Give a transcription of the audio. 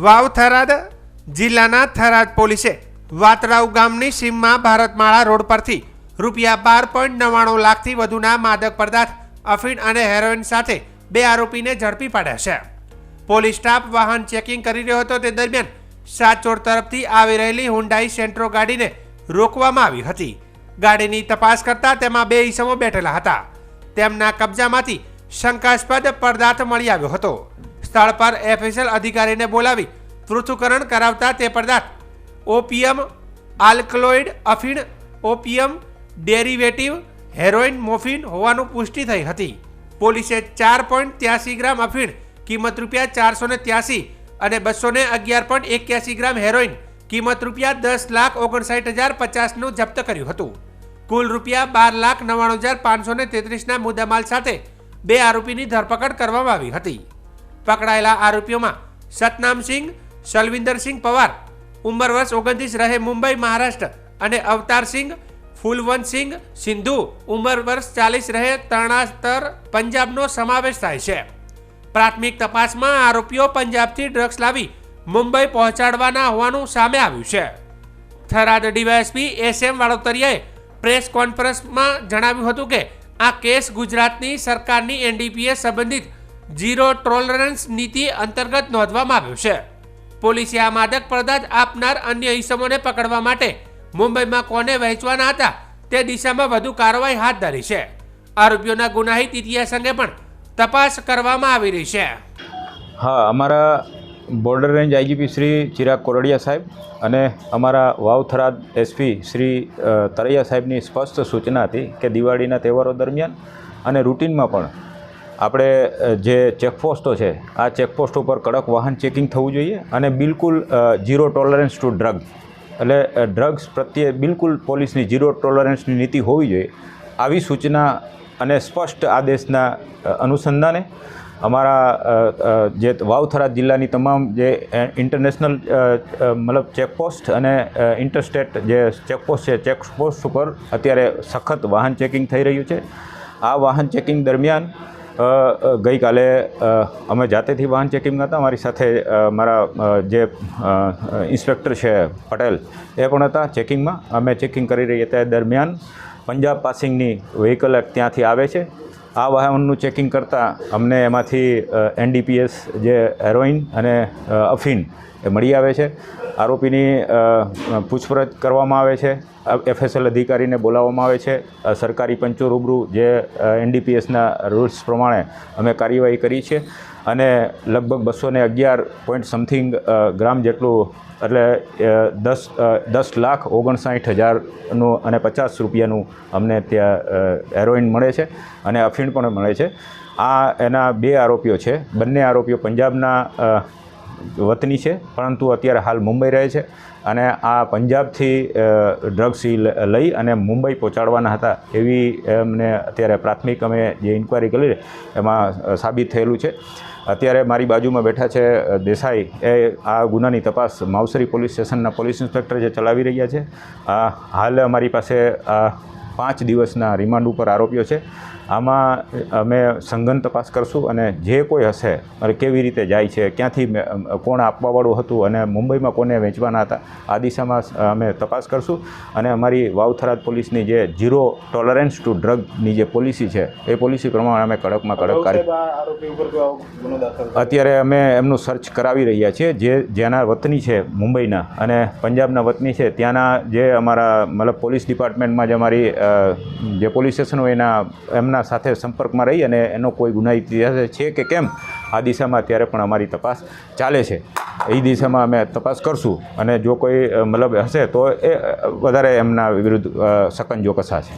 વાવ થરાદ જિલ્લાના થરાદ પોલીસે વાતરાવ ગામની સીમમાં ભારતમાળા રોડ પરથી ₹12.99 લાખથી વધુના માદક પદાર્થ અફીણ અને હેરોઇન સાથે 2 આરોપીને ઝડપી પાડ્યા છે. પોલીસ સ્ટાફ વાહન ચેકિંગ કરી રહ્યો હતો તે દરમિયાન સાચોર તરફથી આવી રહેલી હુન્ડાઈ સેન્ટ્રો ગાડીને રોકવામાં આવી હતી. ગાડીની તપાસ કરતા તેમાં 2 ઈસમો બેઠેલા હતા. તેમના કબજામાંથી શંકાસ્પદ પદાર્થ મળી આવ્યો હતો. સ્થળ પર એફએસએલ અધિકારીને બોલાવી પૃથ્થકરણ કરાવતા તે પદાર્થ ઓપિયમ આલ્કલોઇડ અફીણ ઓપિયમ ડેરિવેટિવ હેરોઇન મોફિન હોવાનું પુષ્ટિ થઈ હતી. પોલીસે 4.83 ગ્રામ અફીણ કિંમત ₹483 અને 211.81 ગ્રામ હેરોઇન કિંમત ₹10,59,50નું જપ્ત કર્યું હતું. કુલ ₹12,99,533ના મુદ્દામાલ સાથે 2 આરોપીની ધરપકડ કરવામાં આવી હતી. પકડાયેલા આરોપીઓમાં સતનામસિંહ શલવિંદરસિંહ પવાર ઉંમર વર્ષ 29 રહે મુંબઈ મહારાષ્ટ્ર અને અવતારસિંહ ફૂલવંતસિંહ સિંધુ ઉંમર વર્ષ 40 રહે તરણાસ્તર પંજાબનો સમાવેશ થાય છે. પ્રાથમિક તપાસમાં આરોપીઓ પંજાબથી ડ્રગ્સ લાવી મુંબઈ પહોંચાડવાના હોવાનું સામે આવ્યું છે. થરાદ ડીવાયએસપી SM વાળોતરિયાએ પ્રેસ કોન્ફરન્સમાં જણાવ્યું હતું કે આ કેસ ગુજરાતની સરકારની NDPS સંબંધિત ઝીરો ટોલરન્સ નીતિ અંતર્ગત નોંધવામાં આવ્યો છે. પોલીસે આ માદક પદાર્થ આપનાર અન્ય ઈસમોને પકડવા માટે મુંબઈમાં કોને વહેંચવાના હતા તે દિશામાં વધુ કાર્યવાહી હાથ ધરી છે. આરોપીઓના ગુનાહિત ઇતિહાસ અંગે પણ તપાસ કરવામાં આવી રહી છે. હા, અમારા border range IGP Shri Chirag Kordia સાહેબ અને અમારા વાવ થરાદ SP શ્રી તરૈયા સાહેબની સ્પષ્ટ સૂચના હતી કે દિવાળીના તહેવારો દરમિયાન અને રૂટિનમાં પણ આપણે જે ચેકપોસ્ટો છે આ ચેકપોસ્ટો પર કડક વાહન ચેકિંગ થવું જોઈએ અને બિલકુલ ઝીરો ટોલરન્સ ટુ ડ્રગ એટલે ડ્રગ્સ પ્રત્યે બિલકુલ પોલીસની ઝીરો ટોલરન્સની નીતિ હોવી જોઈએ. આવી સૂચના અને સ્પષ્ટ આદેશના અનુસંધાને અમારા જે વાવ થરાદ જિલ્લાની તમામ જે ઇન્ટરનેશનલ મતલબ ચેકપોસ્ટ અને ઇન્ટરસ્ટેટ જે ચેકપોસ્ટ છે ચેકપોસ્ટ ઉપર અત્યારે સખત વાહન ચેકિંગ થઈ રહ્યું છે. આ વાહન ચેકિંગ દરમિયાન ગઈકાલે અમે જાતેથી વાહન ચેકિંગ હતા. અમારી સાથે મારા જે ઇન્સ્પેક્ટર છે પટેલ એ પણ હતા ચેકિંગમાં. અમે ચેકિંગ કરી રહ્યા હતા દરમિયાન પંજાબ પાસિંગની વ્હીકલ ત્યાંથી આવે છે. આ વાહનનું ચેકિંગ કરતાં અમને એમાંથી NDPS જે હેરોઇન અને અફીણ એ મળી આવે છે. આરોપીની પૂછપરછ કરવામાં આવે છે. FSL અધિકારીને બોલાવવામાં આવે છે. સરકારી પંચો રૂબરૂ જે NDPSના રૂલ્સ પ્રમાણે અમે કાર્યવાહી કરી છે અને લગભગ 211 ગ્રામ જેટલું એટલે 10,59,50,000નું અને ₹50 અમને ત્યાં હેરોઇન મળે છે અને અફીણ પણ મળે છે. આ એના 2 આરોપીઓ છે. બંને આરોપીઓ પંજાબના વતની છે પરંતુ અત્યારે હાલ મુંબઈ રહે છે અને આ પંજાબથી ડ્રગ્સ લઈ અને મુંબઈ પહોંચાડવાના હતા એવી અમને અત્યારે પ્રાથમિક અમે જે ઇન્ક્વાયરી કરી એમાં સાબિત થયેલું છે. અત્યારે મારી બાજુમાં બેઠા છે દેસાઈ, એ આ ગુનાની તપાસ માવસરી પોલીસ સ્ટેશનના પોલીસ ઇન્સ્પેક્ટર જે ચલાવી રહ્યા છે. હાલ અમારી પાસે 5 દિવસના રિમાન્ડ ઉપર આરોપીઓ છે. આમાં અમે સઘન તપાસ કરશું અને જે કોઈ હશે કેવી રીતે જાય છે, ક્યાંથી કોણ આપવાવાળું હતું અને મુંબઈમાં કોને વેચવાના હતા આ દિશામાં અમે તપાસ કરશું. અને અમારી વાવ થરાદ પોલીસની જે ઝીરો ટોલરન્સ ટુ ડ્રગની જે પોલિસી છે એ પોલિસી પ્રમાણે અમે કડકમાં કડક અત્યારે અમે એમનું સર્ચ કરાવી રહ્યા છીએ. જેના વતની છે મુંબઈના અને પંજાબના વતની છે ત્યાંના જે અમારા મતલબ પોલીસ ડિપાર્ટમેન્ટમાં જે અમારી જે પોલીસ સ્ટેશન હોય એમના સાથે સંપર્કમાં રહી અને એનો કોઈ ગુનાહિત ઇતિહાસ છે કે કેમ આ દિશામાં અત્યારે પણ અમારી તપાસ ચાલે છે. એ દિશામાં અમે તપાસ કરશું અને જો કોઈ મતલબ હશે તો એ વધારે એમના વિરુદ્ધ સકંજો કસાશે.